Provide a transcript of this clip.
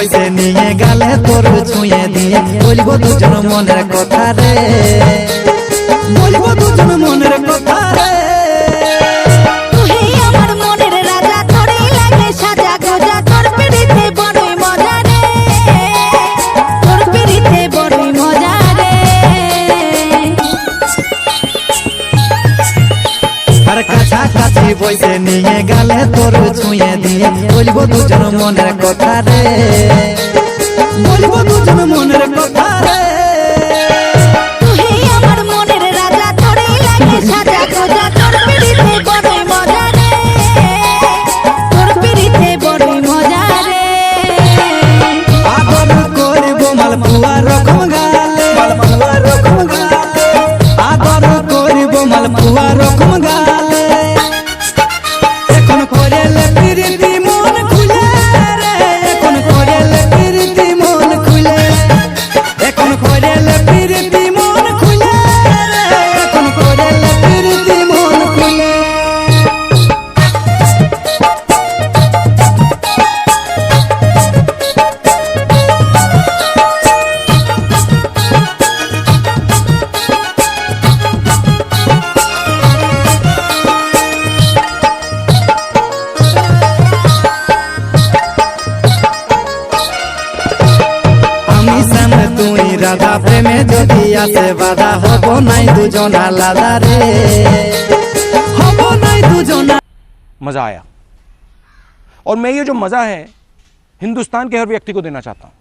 বইসে নিয়ে গেলে তোর ছুঁয়ে দিয়ে বলবো দুজন মনের কথা রে, বলবো দুজন মনের কথা রে। তুই আমার মনের রাজা, তোরে লাগে সাজা গোজা, তোর পিড়িতে বড়ই মজা রে, তোর পিড়িতে বড়ই মজা রে। আর কাছাকাছি বইসে নিয়ে গেলে তোর ছুঁয়ে দিয়ে বলবো দুজন মনের কথা রে, বলবো দুজন মনের কথা রে। তুই আমার মনের রাজা, তোরে লাগে সাজা গোজা, তোর পিড়িতে বড়ই মজা রে, তোর পিড়িতে বড়ই মজা রে। আদর করবো মালপুয়া রকম গালে, মালপুয়া রকম গালে, আদর করবো মালপুয়া রকম গালে। এখন করেলে প্রীতি মন খুলে রে, এখন করেলে প্রীতি মন খুলে, এখন করেলে প্রীতি মন খুলে রে, এখন করেলে প্রীতি মন খুলে। আমি সামনে তুই রাধা, প্রেমে যদি আসে বাধা, হব নাই দুজন আলাদা রে, হব নাই দুজন। मज़ा आया और मैं ये जो मज़ा है हिंदुस्तान के हर व्यक्ति को देना चाहता हूँ।